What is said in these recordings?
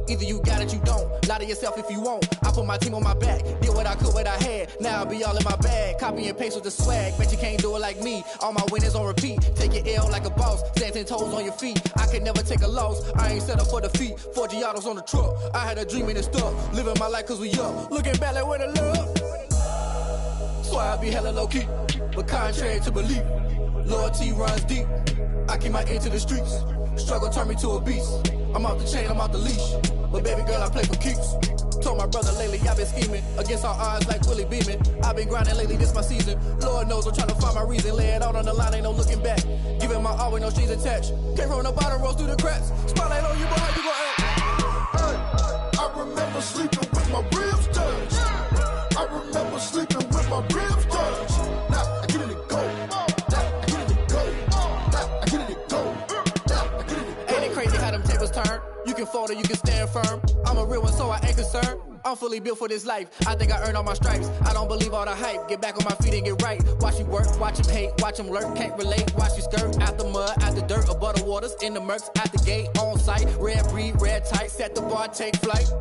Either you got it, you don't. Lie to yourself if you won't. I put my team on my back. Did what I could, what I had. Now I'll be all in my bag. Copy and paste with the swag. Bet you can't do it like me. All my winners on repeat. Take your L like a boss. Stand 10 toes on your feet. I can never take a loss. I ain't set up for defeat. 4 Giottos on the truck. I had a dream and it stuck. Living my life cause we up. Looking back like where the love. So I be hella low key. But contrary to belief, loyalty runs deep. I keep my ear to the streets. Struggle turned me to a beast. I'm off the chain, I'm off the leash. But baby girl, I play for keeps. Told my brother lately, I've been scheming. Against all odds like Willie Beeman. I've been grinding lately, this my season. Lord knows I'm trying to find my reason. Lay it out on the line, ain't no looking back. Giving my all with no strings attached. Came from the bottom, rose through the cracks. Spotlight on you, boy, how you gon' act? I remember sleeping with my ribs touched. I remember sleeping with my ribs touched. Now I get it to go. Now I get it to go. Now I get it to go. Now I get it to go. Ain't it crazy how them tables turn? You can fold or you can stand firm. I'm a real one, so I ain't concerned. I'm fully built for this life. I think I earned all my stripes. I don't believe all the hype. Get back on my feet and get right. Watch you work, watch him hate, watch him lurk. Can't relate, watch you skirt. Out the mud, out the dirt, above the waters, in the murks, at the gate, on site. Red breed, red tight, set the bar, take flight.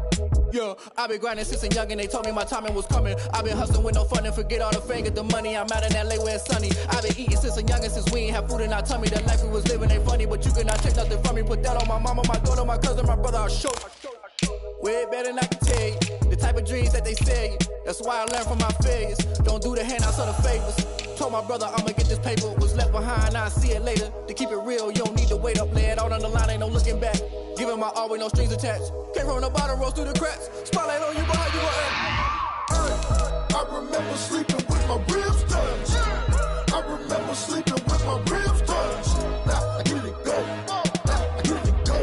Yeah, I've been grinding since a young and they told me my timing was coming. I've been hustling with no fun and forget all the fame, get the money. I'm out in LA where it's sunny. I've been eating since a young and since we ain't have food in our tummy. The life we was living ain't funny, but you cannot take nothing from me. Put that on my mama, my daughter, my cousin, my brother, I'll show. Way better than I can tell you. The type of dreams that they sell you. That's why I learned from my failures. Don't do the handouts or the favors. Told my brother I'ma get this paper. Was left behind, I'll see it later. To keep it real, you don't need to wait up. Lay it out on the line, ain't no looking back. Giving my all with no strings attached. Came from the bottom, rose through the cracks. Spotlight on you, boy, how you gon' act? I remember sleeping with my ribs touched. I remember sleeping with my ribs touched. Now I get it to go. Now I get it to go.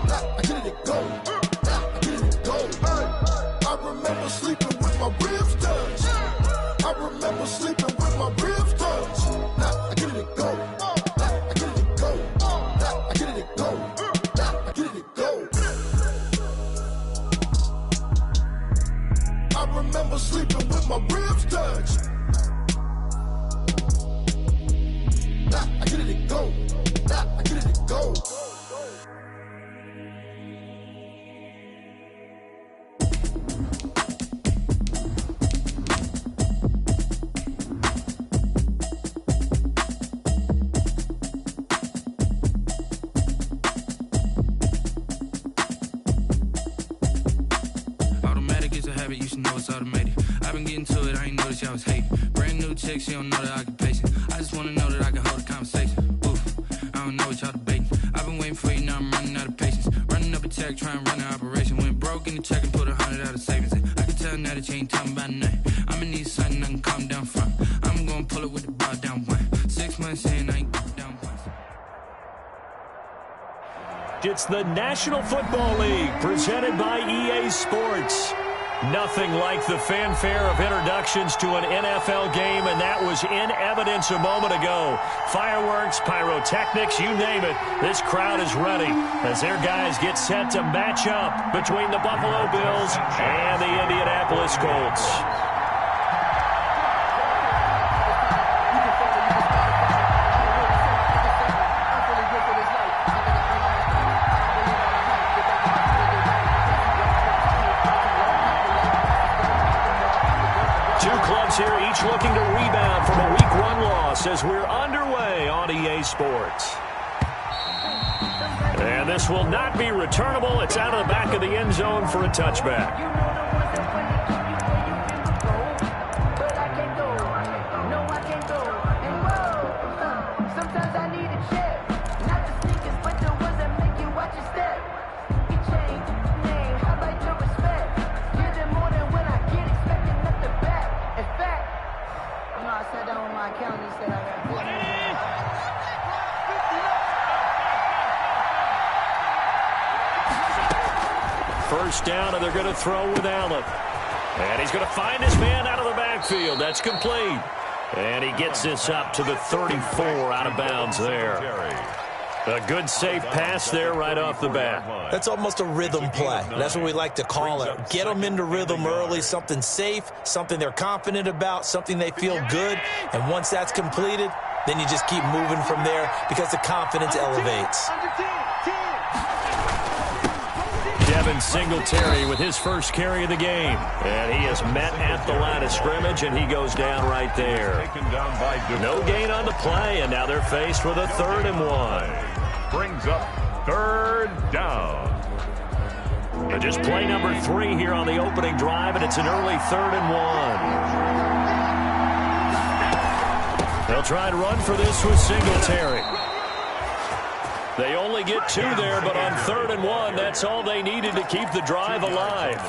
Now I get it to go. Now I get it to go. I remember sleeping with my ribs touched. I remember sleeping with my ribs touched. Now I get it to go. Now I get it to go. Now I get it to go. Now I get it to go. I remember sleeping with my ribs touched. Now I get it to go. Now I get it to go. You should know it's automated. I've been getting to it, I ain't noticed y'all was hating. Brand new chick, she don't know the occupation. I just wanna know that I can hold a conversation. Oof, I don't know what y'all debating. I've been waiting for you, now I'm running out of patience. Running up a check, trying to run an operation. Went broke in the check and put 100 out of savings. I can tell now that you ain't talking about nothing. I'ma need something I can calm down from. I'm gonna pull it with the bar down one. 6 months in, I ain't down once. It's the National Football League presented by EA Sports. Nothing like the fanfare of introductions to an NFL game, and that was in evidence a moment ago. Fireworks, pyrotechnics, you name it. This crowd is ready as their guys get set to match up between the Buffalo Bills and the Indianapolis Colts. Here, each looking to rebound from a Week 1 loss as we're underway on EA Sports. And this will not be returnable. It's out of the back of the end zone for a touchback. First down, and they're going to throw with Allen. And he's going to find his man out of the backfield. That's complete. And he gets this up to the 34 out of bounds there. A good, safe pass there right off the bat. That's almost a rhythm play. That's what we like to call it. Get them into rhythm early, something safe, something they're confident about, something they feel good. And once that's completed, then you just keep moving from there because the confidence elevates. Devin Singletary with his first carry of the game. And he is met at the line of scrimmage, and he goes down right there. No gain on the play, and now they're faced with a 3rd and 1. Brings up 3rd down. And just play number 3 here on the opening drive, and it's an early 3rd and 1. They'll try and run for this with Singletary. They only get 2 there, but on 3rd and 1, that's all they needed to keep the drive alive.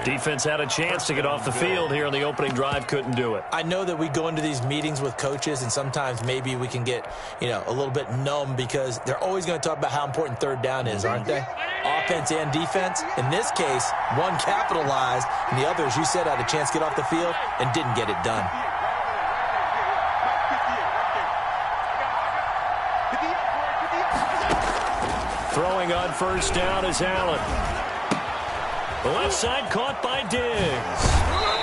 Defense had a chance to get off the field here on the opening drive, couldn't do it. I know that we go into these meetings with coaches, and sometimes maybe we can get, a little bit numb because they're always going to talk about how important 3rd down is, aren't they? Offense and defense. In this case, one capitalized, and the other, as you said, had a chance to get off the field and didn't get it done. Throwing on 1st down is Allen. The left side caught by Diggs.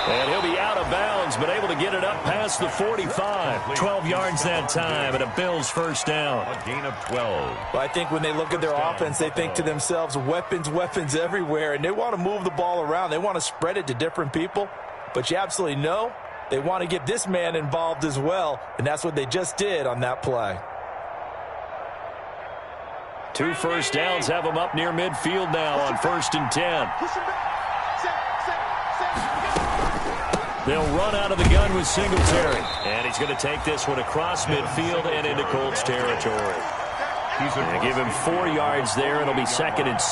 And he'll be out of bounds, but able to get it up past the 45. 12 yards that time, and a Bills 1st down. A gain of 12. Well, I think when they look at their offense, they think to themselves, weapons everywhere, and they want to move the ball around. They want to spread it to different people, but you absolutely know they want to get this man involved as well, and that's what they just did on that play. 2 first downs have them up near midfield now on 1st and 10. They'll run out of the gun with Singletary. And he's going to take this one across midfield and into Colts territory. They give him 4 yards there. It'll be 2nd and 6.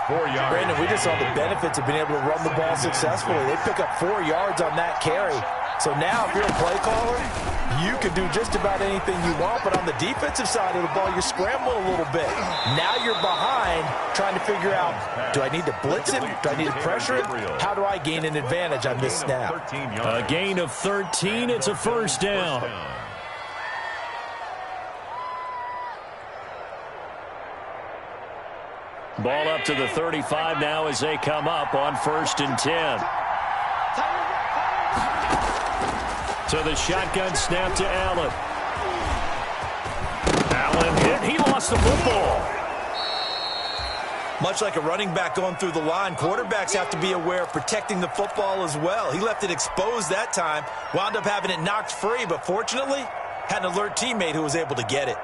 4 yards. Brandon, we just saw the benefits of being able to run the ball successfully. They pick up 4 yards on that carry. So now if you're a play caller, you can do just about anything you want, but on the defensive side of the ball, you scramble a little bit. Now you're behind trying to figure out, do I need to blitz him? Do I need to pressure him? How do I gain an advantage on this snap? A gain of 13. It's a 1st down. Ball up to the 35 now as they come up on 1st and 10. So the shotgun snap to Allen. Allen hit. He lost the football. Much like a running back going through the line, quarterbacks have to be aware of protecting the football as well. He left it exposed that time, wound up having it knocked free, but fortunately, had an alert teammate who was able to get it.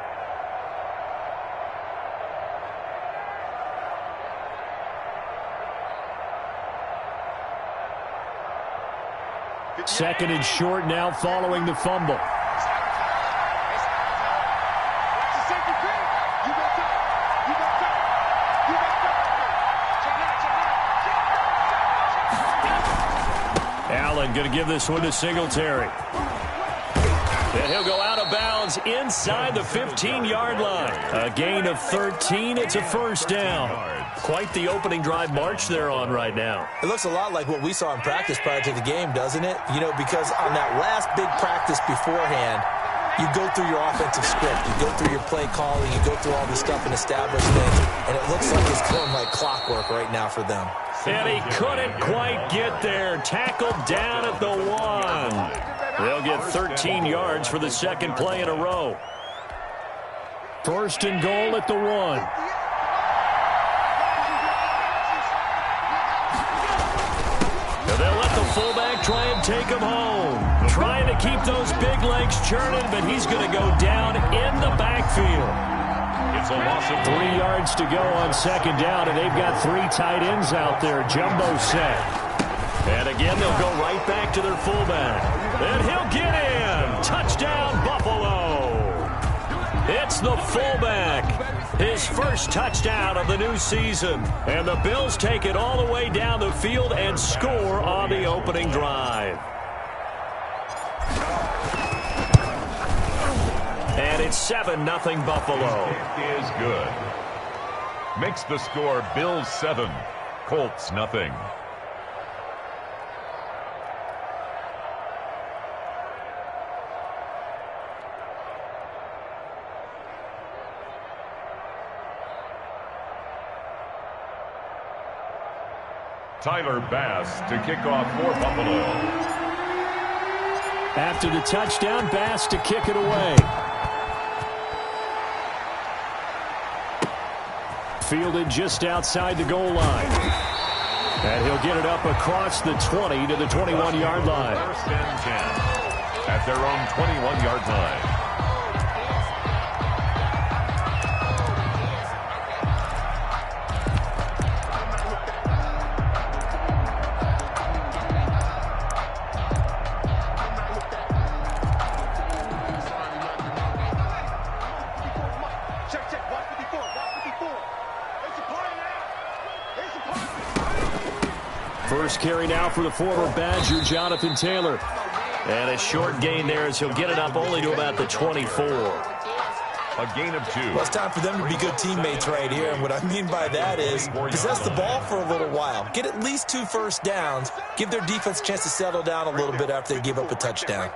Second and short now following the fumble. Allen going to give this one to Singletary. And he'll go out of bounds inside the 15-yard line. A gain of 13. It's a 1st down. Quite the opening drive march they're on right now. It looks a lot like what we saw in practice prior to the game, doesn't it? Because on that last big practice beforehand, you go through your offensive script, you go through your play calling, you go through all this stuff and establish things, and it looks like it's going like clockwork right now for them. And he couldn't quite get there. Tackled down at the 1. They'll get 13 yards for the 2nd play in a row. 1st and goal at the 1. They'll let the fullback try and take him home. Trying to keep those big legs churning, but he's going to go down in the backfield. It's a loss of 3 yards to go on 2nd down, and they've got 3 tight ends out there. Jumbo set. And again, they'll go right back to their fullback. And he'll get in. Touchdown, Buffalo. It's the fullback. His first touchdown of the new season. And the Bills take it all the way down the field and score on the opening drive. And it's 7-0 Buffalo. It is good. Makes the score Bills 7, Colts nothing. Tyler Bass to kick off for Buffalo. After the touchdown, Bass to kick it away. fielded just outside the goal line. And he'll get it up across the 20 to the 21-yard line. First and 10 at their own 21-yard line. First carry now for the former Badger, Jonathan Taylor. And a short gain there as he'll get it up only to about the 24. A gain of 2. Well, it's time for them to be good teammates right here. And what I mean by that is possess the ball for a little while. Get at least 2 first downs. Give their defense a chance to settle down a little bit after they give up a touchdown.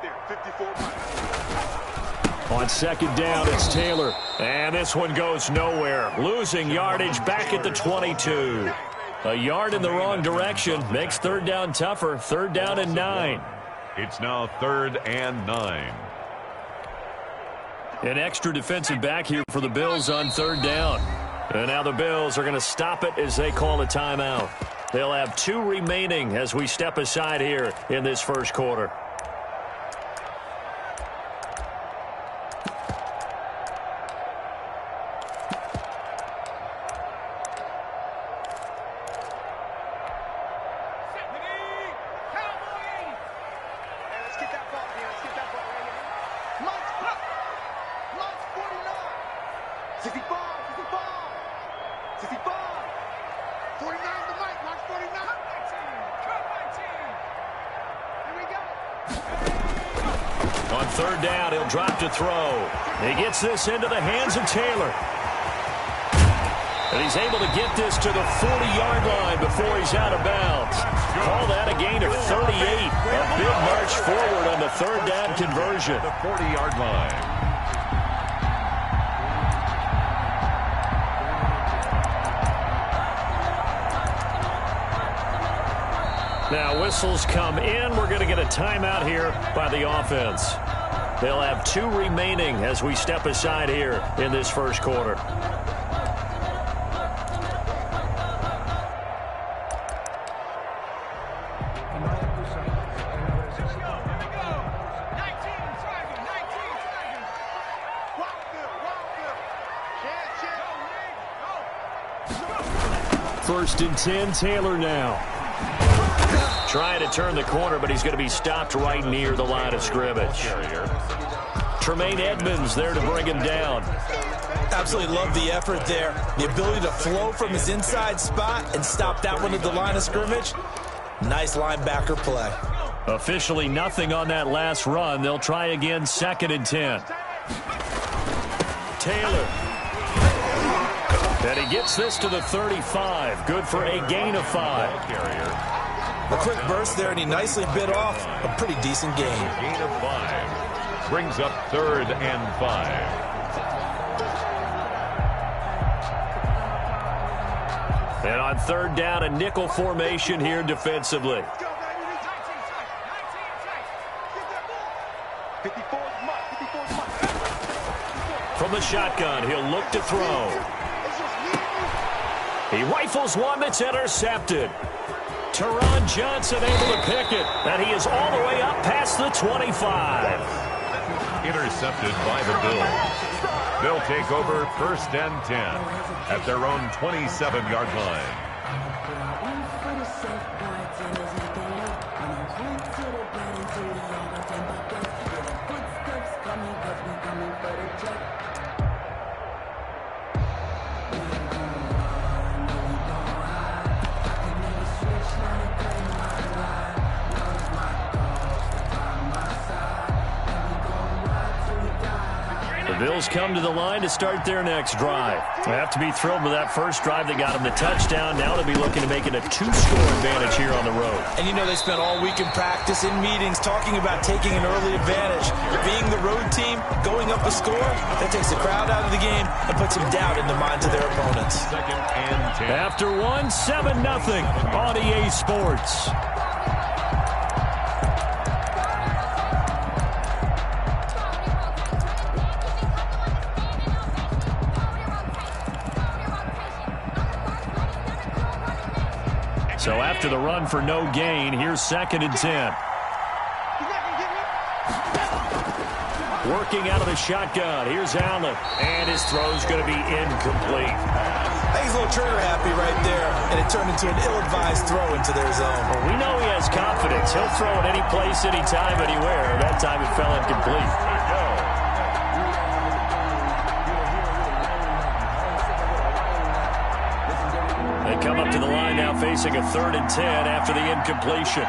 On second down, it's Taylor. And this one goes nowhere. Losing yardage back at the 22. A yard in the wrong direction makes third down tougher. Third down and 9. It's now 3rd and 9. An extra defensive back here for the Bills on third down. And now the Bills are going to stop it as they call a timeout. They'll have 2 remaining as we step aside here in this first quarter. On third down, he'll drop to throw. He gets this into the hands of Taylor. And he's able to get this to the 40-yard line before he's out of bounds. Call that a gain of 38. A big march forward on the third down conversion. The 40-yard line. Now whistles come in. We're going to get a timeout here by the offense. They'll have 2 remaining as we step aside here in this first quarter. First and 10, Taylor now. Trying to turn the corner, but he's going to be stopped right near the line of scrimmage. Tremaine Edmonds there to bring him down. Absolutely love the effort there. The ability to flow from his inside spot and stop that one at the line of scrimmage. Nice linebacker play. Officially nothing on that last run. They'll try again, 2nd and 10. Taylor. And he gets this to the 35. Good for a gain of 5. A quick burst there, and he nicely bit off a pretty decent gain. Gain of 5. Brings up 3rd and 5. And on third down, a nickel formation here defensively. From the shotgun, he'll look to throw. He rifles one that's intercepted. Teron Johnson able to pick it, and he is all the way up past the 25. Intercepted by the Bills. They'll take over 1st and 10 at their own 27-yard line. Bills come to the line to start their next drive. They have to be thrilled with that first drive that got them the touchdown. Now they'll be looking to make it a 2-score advantage here on the road. And you know they spent all week in practice, in meetings, talking about taking an early advantage. Being the road team, going up a score, that takes the crowd out of the game and puts some doubt in the minds of their opponents. 2nd and 10. After 7-0 on EA Sports. So after the run for no gain, here's 2nd and 10. Working out of the shotgun. Here's Allen. And his throw's going to be incomplete. I think he's a little trigger happy right there, and it turned into an ill-advised throw into their zone. Well, we know he has confidence. He'll throw it any place, anytime, anywhere. That time it fell incomplete. They come up to the line now facing a 3rd and 10 after the incompletion.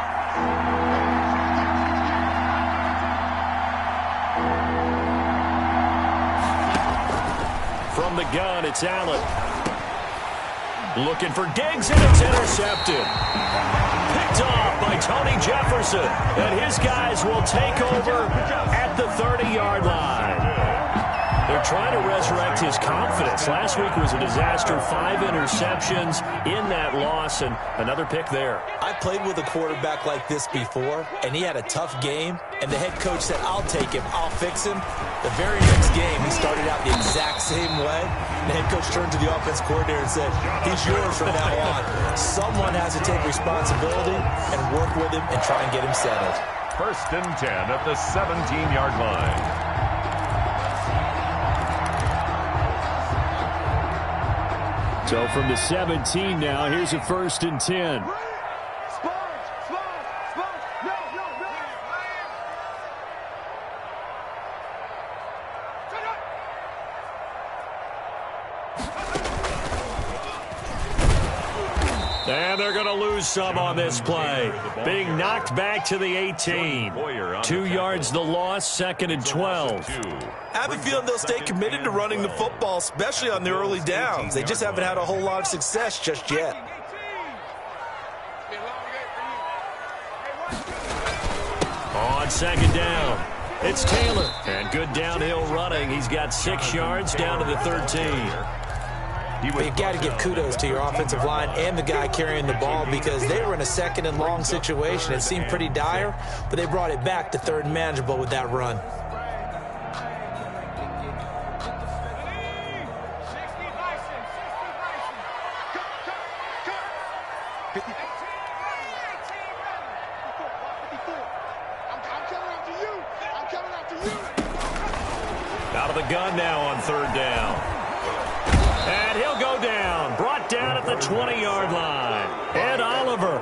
From the gun, it's Allen. Looking for Diggs, and it's intercepted. Picked off by Tony Jefferson. And his guys will take over at the 30-yard line. They're trying to resurrect his confidence. Last week was a disaster. 5 interceptions in that loss, and another pick there. I played with a quarterback like this before, and he had a tough game, and the head coach said, I'll take him, I'll fix him. The very next game, he started out the exact same way. The head coach turned to the offense coordinator and said, he's yours from now on. Someone has to take responsibility and work with him and try and get him settled. 1st and 10 at the 17-yard line. So from the 17 now, here's a 1st and 10. And they're going to lose some on this play. Being knocked back to the 18. 2 yards the loss, 2nd and 12. I have a feeling they'll stay committed to running the football, especially on the early downs. They just haven't had a whole lot of success just yet. On 2nd down, it's Taylor. And good downhill running. He's got 6 yards down to the 13. But you've got to give kudos to your offensive line and the guy carrying the ball because they were in a 2nd and long situation. It seemed pretty dire, but they brought it back to 3rd and manageable with that run. Out of the gun now on 3rd down. And he'll go down. Brought down at the 20-yard line. Ed Oliver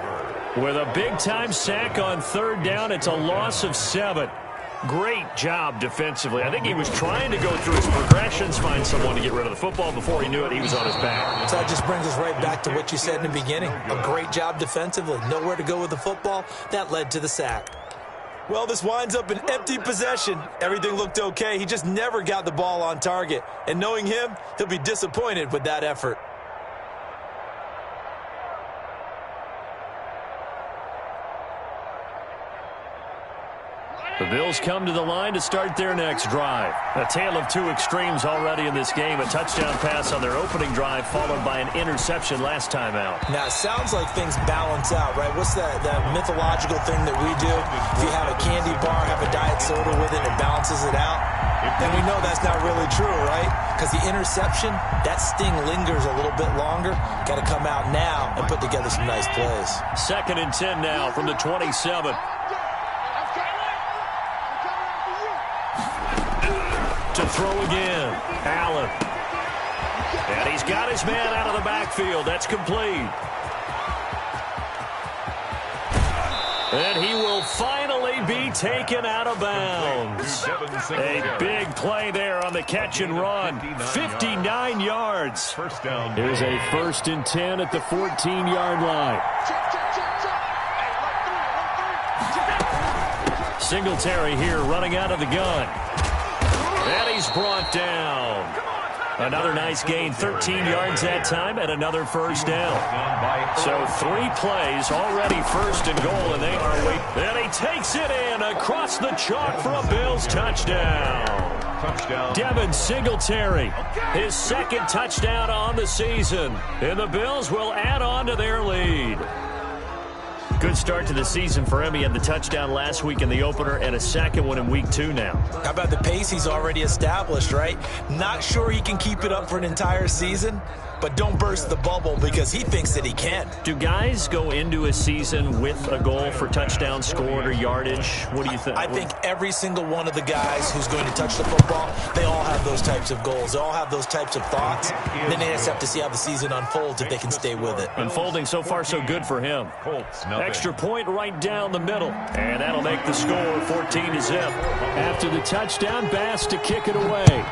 with a big-time sack on 3rd down. It's a loss of 7. Great job defensively. I think he was trying to go through his progressions, find someone to get rid of the football. Before he knew it, he was on his back. So that just brings us right back to what you said in the beginning. A great job defensively. Nowhere to go with the football. That led to the sack. Well, this winds up an empty possession. Everything looked okay. He just never got the ball on target. And knowing him, he'll be disappointed with that effort. The Bills come to the line to start their next drive. A tale of 2 extremes already in this game. A touchdown pass on their opening drive, followed by an interception last time out. Now, it sounds like things balance out, right? What's that mythological thing that we do? If you have a candy bar, have a diet soda with it, it balances it out. And we know that's not really true, right? Because the interception, that sting lingers a little bit longer. Got to come out now and put together some nice plays. 2nd and 10 now from the 27. To throw again, Allen. And he's got his man out of the backfield. That's complete. And he will finally be taken out of bounds. A big play there on the catch and run. 59 yards. Here's a 1st and 10 at the 14-yard line. Singletary here running out of the gun. And he's brought down. Another nice gain, 13 yards that time, and another 1st down. So 3 plays, already 1st and goal, and they are waiting. And he takes it in across the chalk for a Bills touchdown. Devin Singletary, his 2nd touchdown on the season. And the Bills will add on to their lead. Good start to the season for him. He had the touchdown last week in the opener and a 2nd one in week 2 now. How about the pace he's already established, right? Not sure he can keep it up for an entire season, but don't burst the bubble because he thinks that he can. Do guys go into a season with a goal for touchdown scored or yardage? What do you think? I think every single one of the guys who's going to touch the football, they all have those types of goals. They all have those types of thoughts. And then they just have to see how the season unfolds if they can stay with it. Unfolding so far so good for him. Extra point right down the middle. And that'll make the score 14-0. After the touchdown, Bass to kick it away.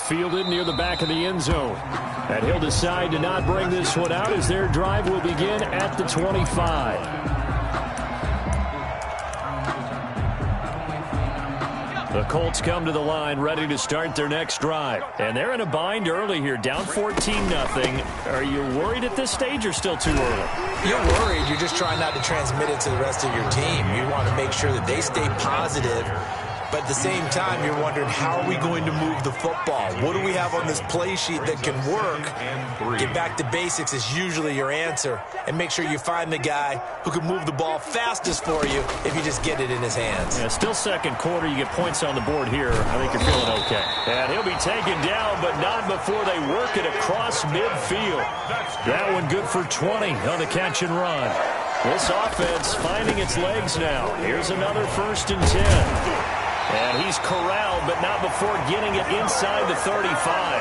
Fielded near the back of the end zone. And he'll decide to not bring this one out as their drive will begin at the 25. The Colts come to the line ready to start their next drive. And they're in a bind early here, down 14-0. Are you worried at this stage or still too early? You're worried. You're just trying not to transmit it to the rest of your team. You want to make sure that they stay positive. But at the same time, you're wondering, how are we going to move the football? What do we have on this play sheet that can work? Get back to basics is usually your answer. And make sure you find the guy who can move the ball fastest for you if you just get it in his hands. Yeah, still second quarter. You get points on the board here. I think you're feeling okay. And he'll be taken down, but not before they work it across midfield. That one good for 20 on the catch and run. This offense finding its legs now. Here's another 1st and 10. And he's corralled, but not before getting it inside the 35.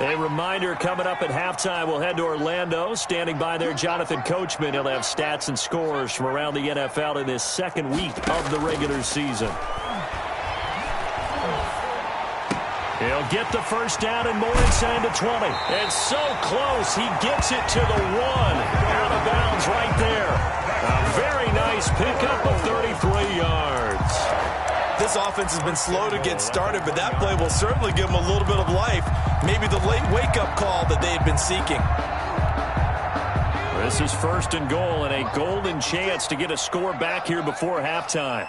A reminder coming up at halftime, we'll head to Orlando. Standing by there, Jonathan Coachman. He'll have stats and scores from around the NFL in this second week of the regular season. He'll get the first down and more inside the 20. And so close, he gets it to the 1. Out of bounds right there. A very nice pickup of 33 yards. This offense has been slow to get started, but that play will certainly give them a little bit of life. Maybe the late wake-up call that they had been seeking. This is 1st and goal and a golden chance to get a score back here before halftime.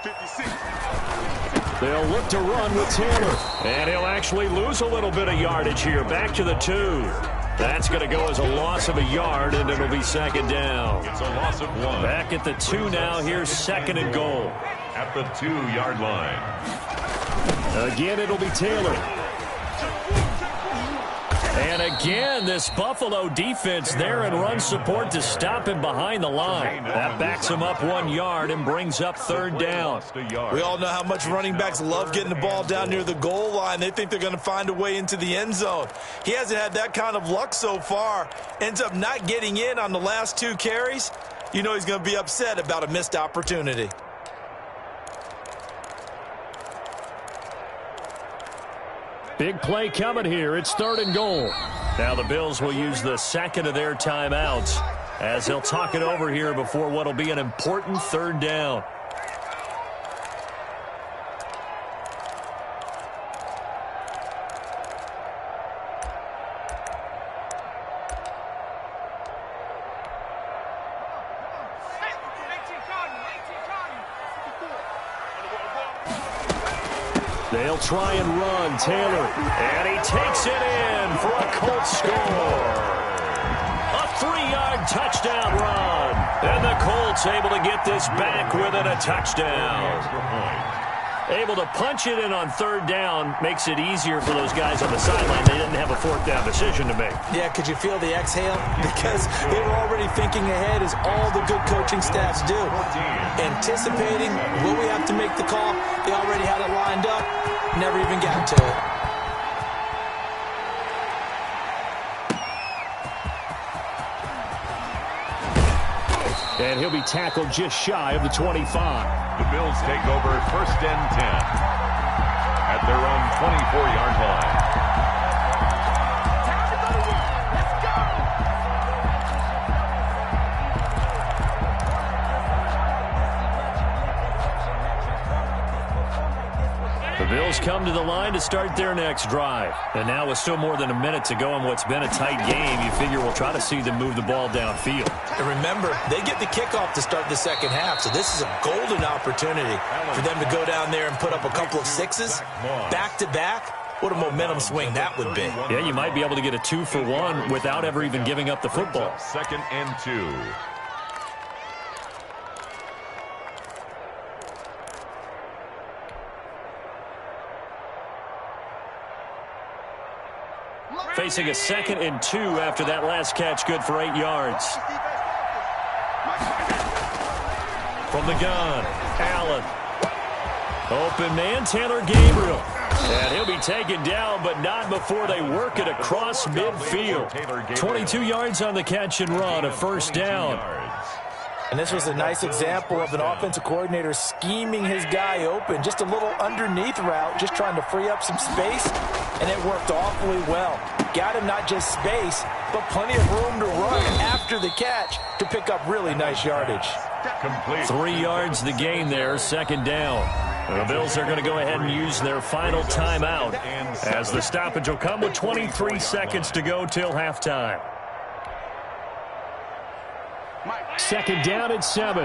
They'll look to run with Taylor. And he'll actually lose a little bit of yardage here. Back to the 2. That's going to go as a loss of a yard, and it'll be 2nd down. It's a loss of 1. Back at the 2 now. Here's 2nd and goal. At the 2-yard line. Again, it'll be Taylor. And again, this Buffalo defense there in run support to stop him behind the line. That backs him up 1 yard and brings up 3rd down. We all know how much running backs love getting the ball down near the goal line. They think they're going to find a way into the end zone. He hasn't had that kind of luck so far. Ends up not getting in on the last 2 carries. You know he's going to be upset about a missed opportunity. Big play coming here. It's 3rd and goal. Now the Bills will use the 2nd of their timeouts as they'll talk it over here before what will be an important 3rd down. They'll try and run. Taylor. And he takes it in for a Colts score. A 3-yard touchdown run. And the Colts able to get this back within a touchdown. Able to punch it in on 3rd down makes it easier for those guys on the sideline. They didn't have a 4th down decision to make. Yeah, could you feel the exhale? Because they were already thinking ahead, as all the good coaching staffs do. Anticipating, will we have to make the call? They already had it lined up. Never even got to it. And he'll be tackled just shy of the 25. The Bills take over 1st and 10 at their own 24-yard line. The Bills come to the line to start their next drive. And now with still more than a minute to go in what's been a tight game, you figure we'll try to see them move the ball downfield. And remember, they get the kickoff to start the 2nd half, so this is a golden opportunity for them to go down there and put up a couple of 6s back-to-back. What a momentum swing that would be. Yeah, you might be able to get a 2-for-1 without ever even giving up the football. 2nd and 2. Facing a 2nd and 2 after that last catch, good for 8 yards. From the gun, Allen. Open man, Taylor Gabriel. And he'll be taken down, but not before they work it across midfield. 22 yards on the catch and run, a first down. And this was a nice example of an offensive coordinator scheming his guy open. Just a little underneath route, just trying to free up some space, and it worked awfully well. Got him not just space, but plenty of room to run after the catch to pick up really nice yardage. Complete. 3 yards the gain there, 2nd down. The Bills are going to go ahead and use their final timeout as the stoppage will come with 23 seconds to go till halftime. 2nd down and 7.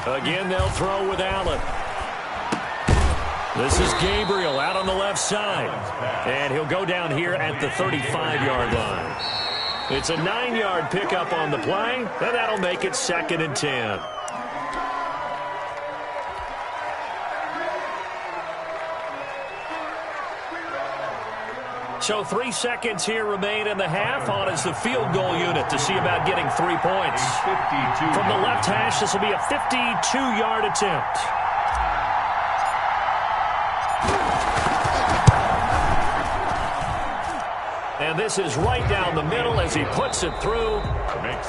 Again, they'll throw with Allen. This is Gabriel out on the left side. And he'll go down here at the 35-yard line. It's a 9-yard pickup on the play, and that'll make it 2nd and 10. So 3 seconds here remain in the half. On is the field goal unit to see about getting 3 points. From the left hash, this will be a 52-yard attempt. And this is right down the middle as he puts it through.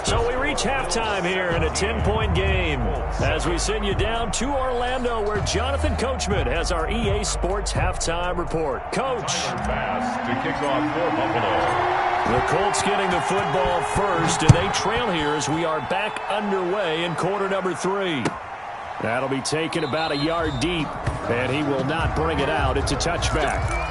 So we reach halftime here in a 10-point game as we send you down to Orlando where Jonathan Coachman has our EA Sports halftime report. Coach. Pass to kick off for Buffalo. The Colts getting the football first, and they trail here as we are back underway in quarter number 3. That'll be taken about a yard deep, and he will not bring it out. It's a touchback.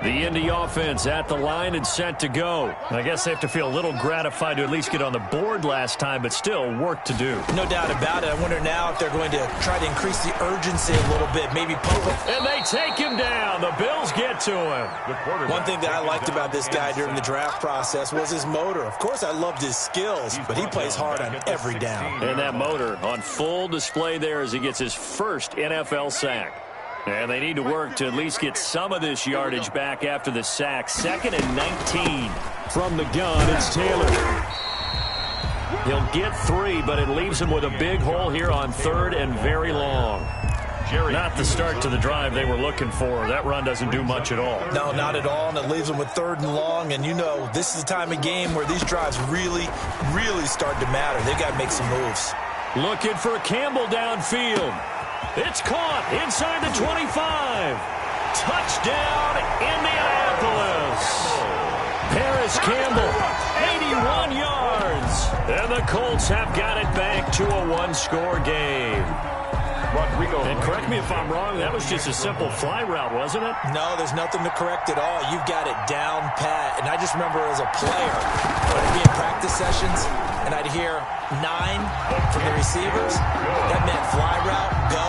The Indy offense at the line and set to go. I guess they have to feel a little gratified to at least get on the board last time, but still work to do. No doubt about it. I wonder now if they're going to try to increase the urgency a little bit, maybe pump him. And they take him down. The Bills get to him. One thing that I liked about this guy during the draft process was his motor. Of course, I loved his skills, but he plays hard on every down. And that motor on full display there as he gets his first NFL sack. And they need to work to at least get some of this yardage back after the sack. 2nd and 19. From the gun, it's Taylor. He'll get 3, but it leaves him with a big hole here on 3rd and very long. Not the start to the drive they were looking for. That run doesn't do much at all. No, not at all, and it leaves them with 3rd and long. And, you know, this is the time of game where these drives really, really start to matter. They've got to make some moves. Looking for Campbell downfield. It's caught inside the 25. Touchdown, Indianapolis. Paris Campbell, 81 yards. And the Colts have got it back to a 1-score game. And correct me if I'm wrong, that was just a simple fly route, wasn't it? No, there's nothing to correct at all. You've got it down pat. And I just remember as a player, when I'd be in practice sessions, and I'd hear 9 from the receivers. That meant fly route, go.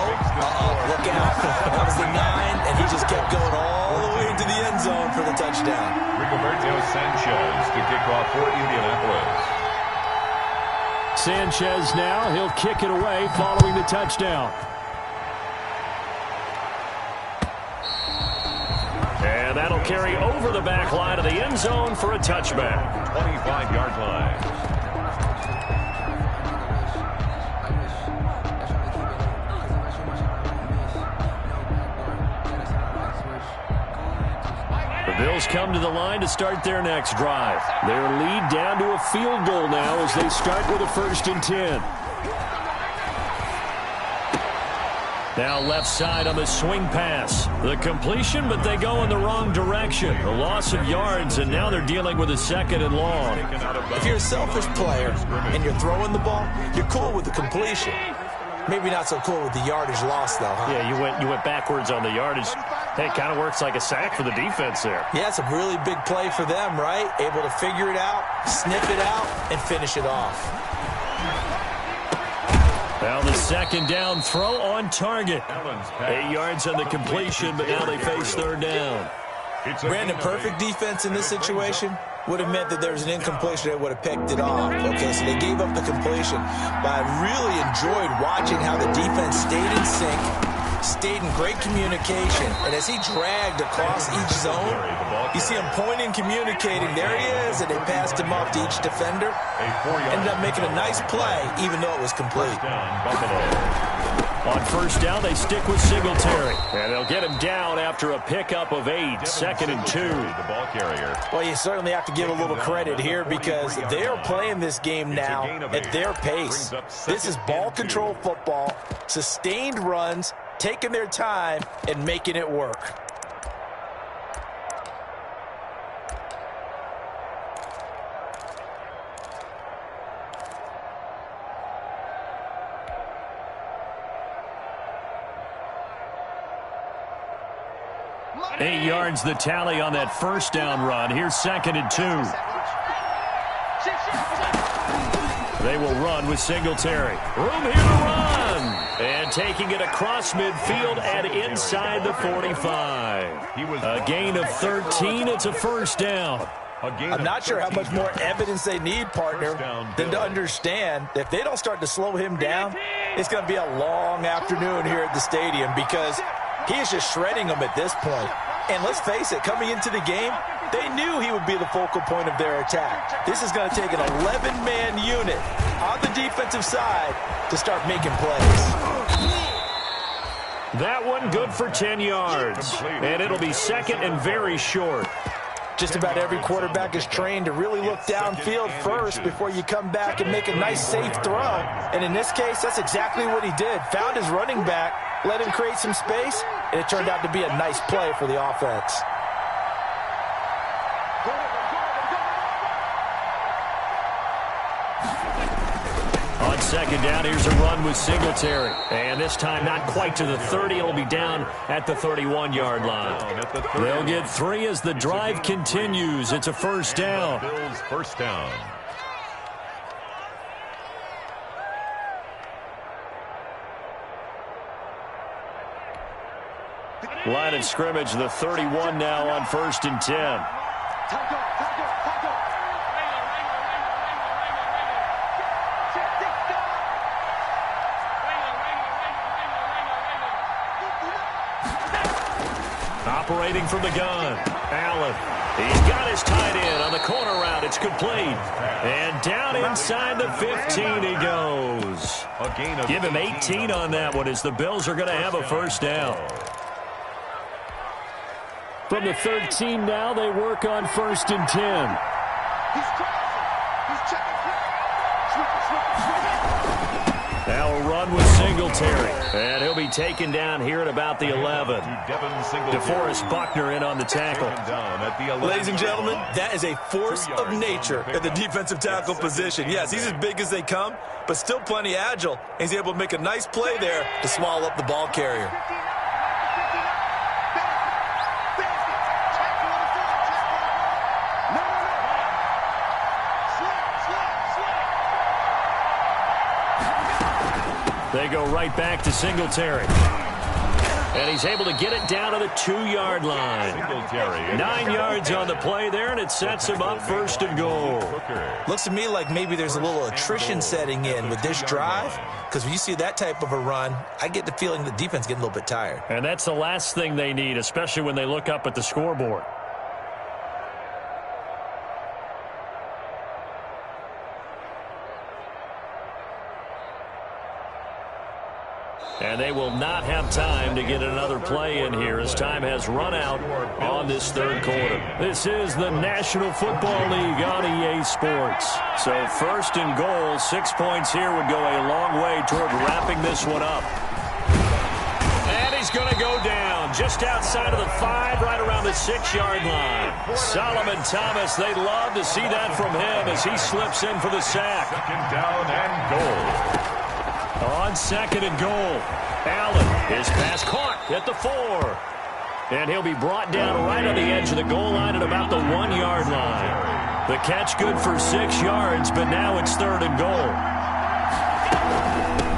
Look out. That was the 9, and he just kept going all the way into the end zone for the touchdown. Rigoberto Sanchez to kick off for Indianapolis. Sanchez now, he'll kick it away following the touchdown. And that'll carry over the back line of the end zone for a touchback. 25-yard line. The Bills come to the line to start their next drive. Their lead down to a field goal now as they start with a 1st and 10. Now left side on the swing pass. The completion, but they go in the wrong direction. A loss of yards, and now they're dealing with a 2nd and long. If you're a selfish player and you're throwing the ball, you're cool with the completion. Maybe not so cool with the yardage loss, though, huh? Yeah, you went backwards on the yardage. Hey, it kind of works like a sack for the defense there. Yeah, it's a really big play for them, right? Able to figure it out, sniff it out, and finish it off. Now the second down throw on target. 8 yards on the completion, but now they face third down. Brandon, perfect defense in this situation would have meant that there was an incompletion that would have picked it off. Okay, so they gave up the completion. But I really enjoyed watching how the defense stayed in sync, stayed in great communication. And as he dragged across each zone, you see him pointing, communicating. There he is, and they passed him off to each defender. Ended up making a nice play, even though it was complete. On first down, they stick with Singletary. And they'll get him down after a pickup of 8, 2nd and 2. Well, you certainly have to give a little credit here because they are playing this game now at their pace. This is ball control football, sustained runs, taking their time, and making it work. Eight yards the tally on that first down run. Here's 2nd and 2. They will run with Singletary. Room here to run. And taking it across midfield and inside the 45. A gain of 13. It's a first down. I'm not sure how much more evidence they need, partner, than to understand that if they don't start to slow him down, it's going to be a long afternoon here at the stadium because he is just shredding them at this point. And let's face it, coming into the game, they knew he would be the focal point of their attack. This is going to take an 11-man unit on the defensive side to start making plays. That one good for 10 yards. And it'll be second and very short. Just about every quarterback is trained to really look downfield first before you come back and make a nice, safe throw. And in this case, that's exactly what he did. Found his running back, let him create some space, and it turned out to be a nice play for the offense. On second down, here's a run with Singletary. And this time not quite to the 30. It'll be down at the 31-yard line. They'll get 3 as the drive continues. It's a first down. Bills first down. Line of scrimmage, the 31 now on 1st and 10. Operating from the gun, Allen. He's got his tight end on the corner route. It's complete. And down inside the 15 he goes. Give him 18 on that one as the Bills are going to have a first down. From the 13 now, they work on 1st and 10. Now a run with Singletary. And he'll be taken down here at about the 11. DeForest Buckner in on the tackle. Ladies and gentlemen, that is a force of nature at the defensive tackle position. Yes, he's as big as they come, but still plenty agile. He's able to make a nice play there to swallow up the ball carrier. They go right back to Singletary. And he's able to get it down to the 2-yard line. 9 yards on the play there, and it sets him up 1st and goal. Looks to me like maybe there's a little attrition setting in with this drive, because when you see that type of a run, I get the feeling the defense getting a little bit tired. And that's the last thing they need, especially when they look up at the scoreboard. And they will not have time to get another play in here as time has run out on this third quarter. This is the National Football League on EA Sports. So 1st and goal, 6 points here would go a long way toward wrapping this one up. And he's going to go down just outside of the 5, right around the 6-yard line. Solomon Thomas, they'd love to see that from him as he slips in for the sack. 2nd down and goal. On 2nd and goal, Allen, his pass caught at the 4. And he'll be brought down right on the edge of the goal line at about the 1-yard line. The catch good for 6 yards, but now it's 3rd and goal.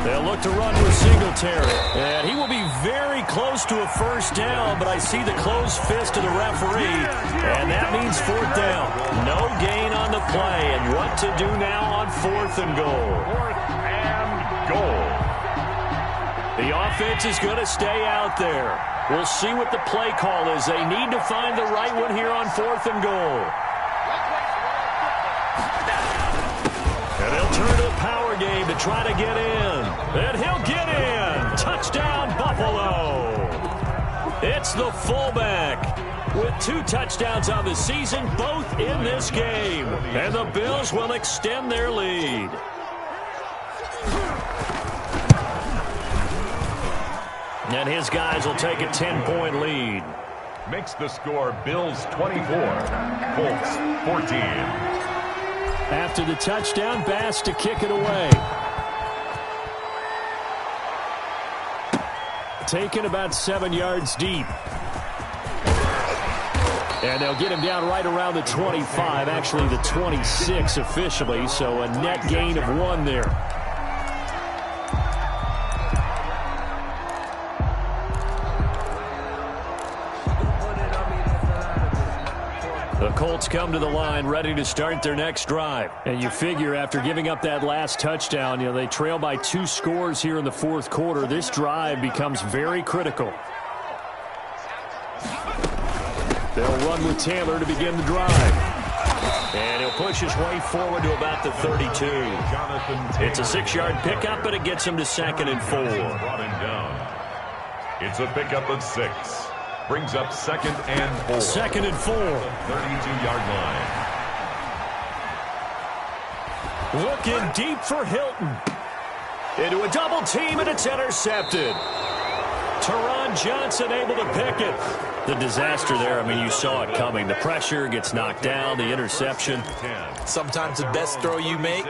They'll look to run with Singletary. And he will be very close to a first down, but I see the closed fist of the referee, and that means fourth down. No gain on the play, and what to do now on 4th and goal. 4th and goal. The offense is going to stay out there. We'll see what the play call is. They need to find the right one here on 4th and goal. And they'll turn to a power game to try to get in. And he'll get in. Touchdown, Buffalo. It's the fullback with 2 touchdowns on the season, both in this game. And the Bills will extend their lead. And his guys will take a 10-point lead. Makes the score Bills 24, Colts 14. After the touchdown, Bass to kick it away. Taken about 7 yards deep. And they'll get him down right around the 25, actually the 26 officially, so a net gain of 1 there. The Colts come to the line ready to start their next drive. And you figure after giving up that last touchdown, they trail by 2 scores here in the 4th quarter. This drive becomes very critical. They'll run with Taylor to begin the drive. And he'll push his way forward to about the 32. It's a 6-yard pickup, but it gets him to 2nd and 4. Brought him down. It's a pickup of 6. Brings up 2nd and 4. 2nd and 4. 32-yard line. Looking deep for Hilton. Into a double team, and it's intercepted. Teron Johnson able to pick it. The disaster there, you saw it coming. The pressure gets knocked down, the interception. Sometimes the best throw you make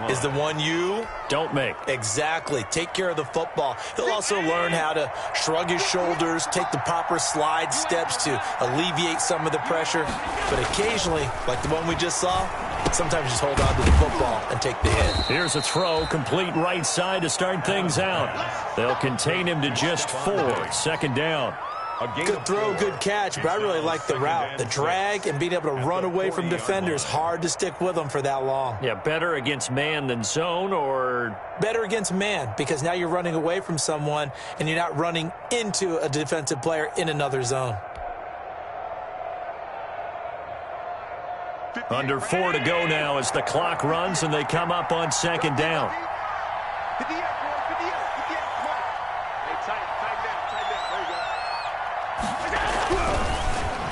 is the one you don't make. Exactly. Take care of the football. He'll also learn how to shrug his shoulders, take the proper slide steps to alleviate some of the pressure. But occasionally, like the one we just saw, sometimes just hold on to the football and take the hit. Here's a throw, complete right side to start things out. They'll contain him to just 4. 2nd down. Good throw, good catch, but I really like the route. The drag and being able to run away from defenders, hard to stick with them for that long. Yeah, better against man than zone, or? Better against man, because now you're running away from someone and you're not running into a defensive player in another zone. Under 4 to go now as the clock runs and they come up on 2nd down.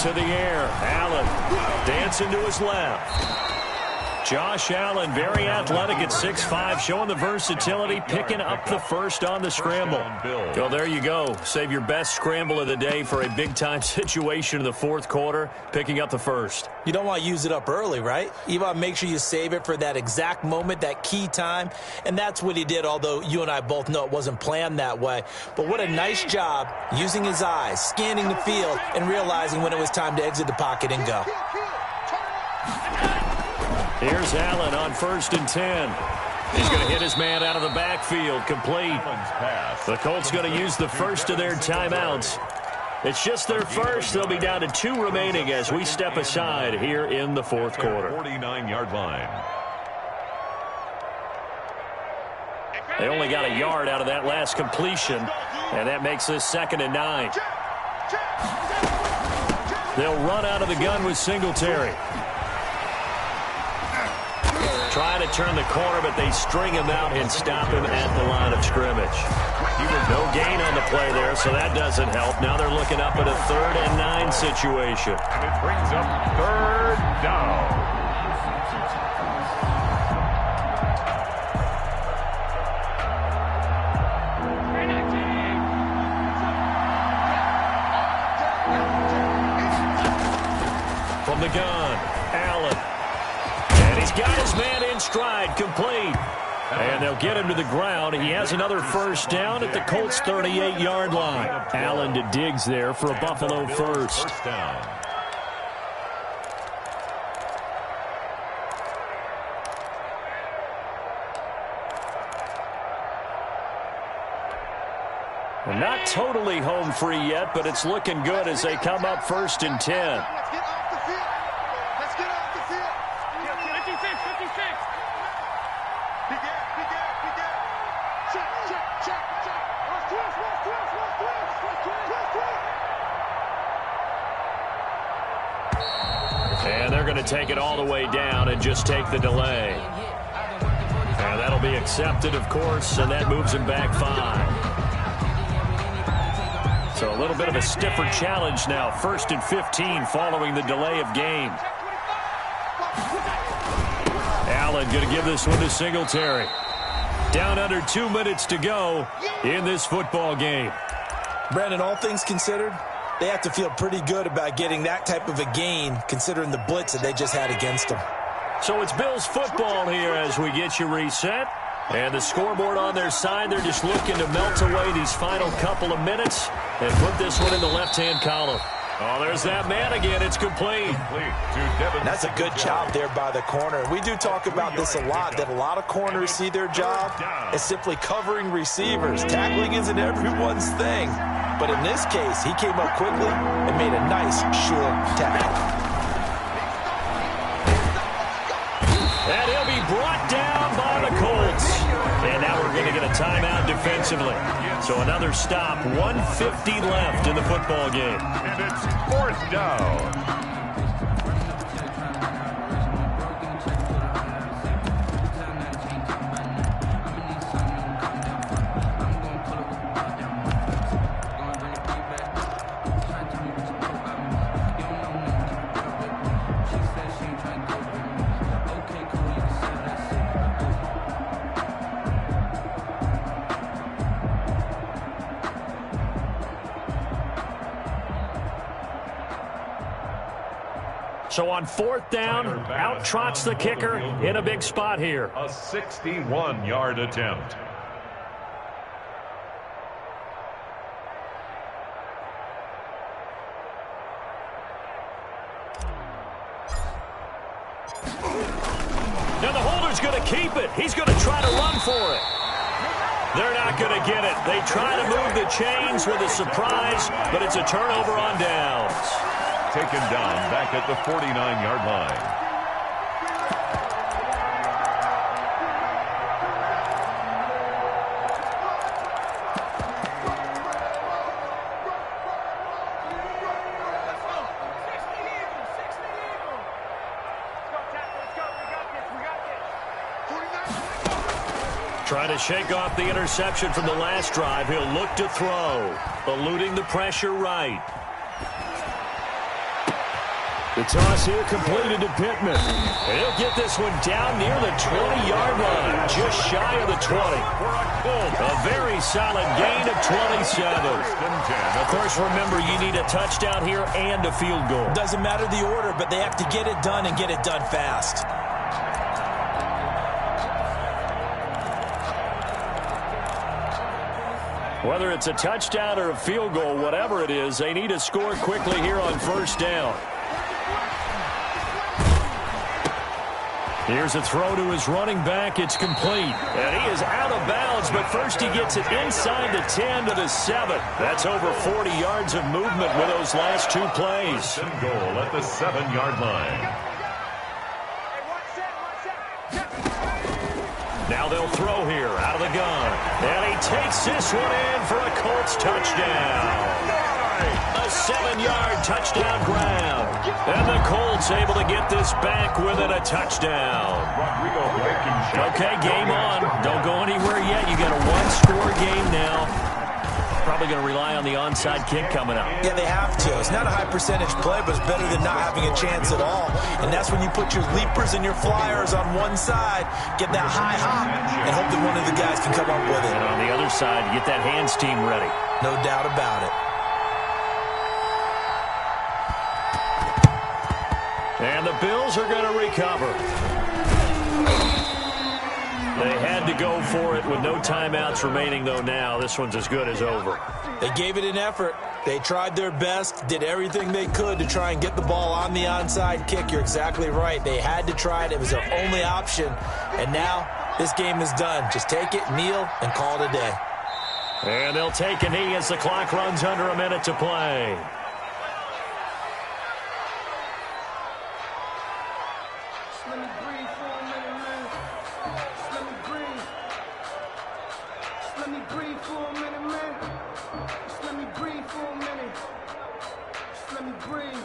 To the air, Allen dancing to his left. Josh Allen, very athletic at 6'5", showing the versatility, picking up the first on the scramble. So there you go. Save your best scramble of the day for a big-time situation in the 4th quarter, picking up the first. You don't want to use it up early, right? You want to make sure you save it for that exact moment, that key time, and that's what he did, although you and I both know it wasn't planned that way. But what a nice job using his eyes, scanning the field, and realizing when it was time to exit the pocket and go. Here's Allen on 1st and 10. He's going to hit his man out of the backfield, complete. The Colts going to use the first of their timeouts. It's just their first. They'll be down to 2 remaining as we step aside here in the 4th quarter. 49-yard line. They only got a yard out of that last completion, and that makes this 2nd and 9. They'll run out of the gun with Singletary. Trying to turn the corner, but they string him out and stop him at the line of scrimmage. No gain on the play there, so that doesn't help. Now they're looking up at a 3rd and 9 situation. And it brings up 3rd down. From the gun, Allen. And he's got his man in stride, complete. And they'll get him to the ground. He has another first down at the Colts' 38-yard line. Allen to Diggs there for a Buffalo first. First down. Well, not totally home free yet, but it's looking good as they come up 1st and 10. Let's get off the field. Let's get off the field. 56, 56. Be there, be there, be there. Check, check, check, check. Let's twist, let's twist, let's twist, let's twist, let's twist. And they're going to take it all the way down and just take the delay. And that'll be accepted, of course, and that moves him back 5. So a little bit of a stiffer challenge now. 1st and 15 following the delay of game. Allen going to give this one to Singletary. Down under 2 minutes to go in this football game. Brandon, all things considered, they have to feel pretty good about getting that type of a gain considering the blitz that they just had against them. So it's Bills football here as we get you reset. And the scoreboard on their side, they're just looking to melt away these final couple of minutes and put this one in the left-hand column. Oh, there's that man again. It's complete. That's a good job there by the corner. We do talk about this a lot, that a lot of corners see their job as simply covering receivers. Tackling isn't everyone's thing. But in this case, he came up quickly and made a nice, sure tackle. And he'll be brought down by the Colts. And now we're going to get a timeout defensively. So another stop, 1:50 left in the football game. And it's 4th down. So on 4th down, out trots the kicker in a big spot here. A 61-yard attempt. Now the holder's going to keep it. He's going to try to run for it. They're not going to get it. They try to move the chains with a surprise, but it's a turnover on downs. Taken down back at the 49-yard line. Trying to shake off the interception from the last drive. He'll look to throw, eluding the pressure right. The toss here completed to Pittman. And he'll get this one down near the 20-yard line, just shy of the 20. A very solid gain of 27. Of course, remember, you need a touchdown here and a field goal. Doesn't matter the order, but they have to get it done and get it done fast. Whether it's a touchdown or a field goal, whatever it is, they need to score quickly here on 1st down. Here's a throw to his running back. It's complete. And he is out of bounds, but first he gets it inside the 10 to the 7. That's over 40 yards of movement with those last 2 plays. And goal at the 7-yard line. Now they'll throw here out of the gun. And he takes this one in for a Colts touchdown. A 7-yard touchdown grab. And the Colts able to get this back within a touchdown. Okay, game on. Don't go anywhere yet. You got a 1-score game now. Probably going to rely on the onside kick coming up. Yeah, they have to. It's not a high percentage play, but it's better than not having a chance at all. And that's when you put your leapers and your flyers on one side, get that high hop, and hope that one of the guys can come up with it. And on the other side, get that hands team ready. No doubt about it. And the Bills are going to recover. They had to go for it with no timeouts remaining, though, now. This one's as good as over. They gave it an effort. They tried their best, did everything they could to try and get the ball on the onside kick. You're exactly right. They had to try it. It was their only option. And now this game is done. Just take it, kneel, and call it a day. And they'll take a knee as the clock runs under a minute to play. Let me breathe for a minute, man. Let me breathe. Let me breathe for a minute, man. Let me breathe for a minute. Let me breathe.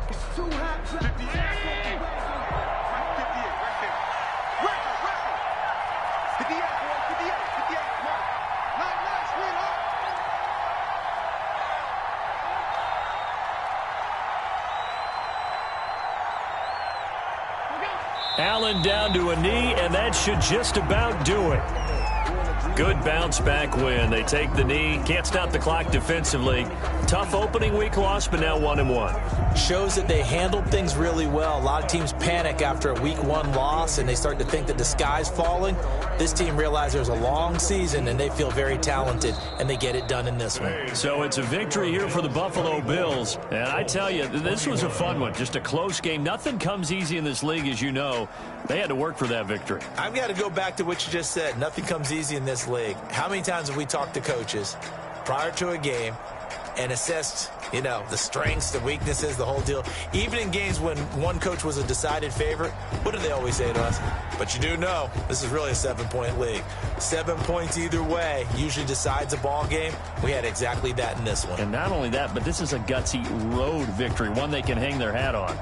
It's too hot. 58. Right 58, right there. Record. 58, boy. 58. Nice, sweetheart. Allen down to a knee, and that should just about do it. Good bounce-back win. They take the knee. Can't stop the clock defensively. Tough opening week loss, but now 1-1. Shows that they handled things really well. A lot of teams panic after a week 1 loss, and they start to think that the sky's falling. This team realized there's a long season, and they feel very talented, and they get it done in this one. So it's a victory here for the Buffalo Bills. And I tell you, this was a fun one. Just a close game. Nothing comes easy in this league, as you know. They had to work for that victory. I've got to go back to what you just said. Nothing comes easy in this league. How many times have we talked to coaches prior to a game and assessed, the strengths, the weaknesses, the whole deal? Even in games when one coach was a decided favorite, what do they always say to us? But you do know this is really a 7-point league. 7 points either way usually decides a ball game. We had exactly that in this one. And not only that, but this is a gutsy road victory, one they can hang their hat on.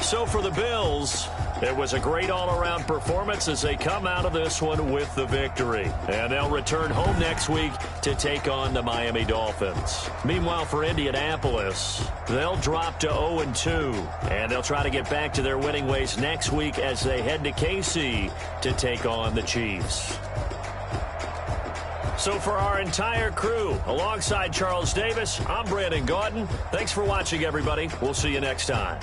So for the Bills, it was a great all-around performance as they come out of this one with the victory. And they'll return home next week to take on the Miami Dolphins. Meanwhile, for Indianapolis, they'll drop to 0-2. And they'll try to get back to their winning ways next week as they head to KC to take on the Chiefs. So for our entire crew, alongside Charles Davis, I'm Brandon Gaudin. Thanks for watching, everybody. We'll see you next time.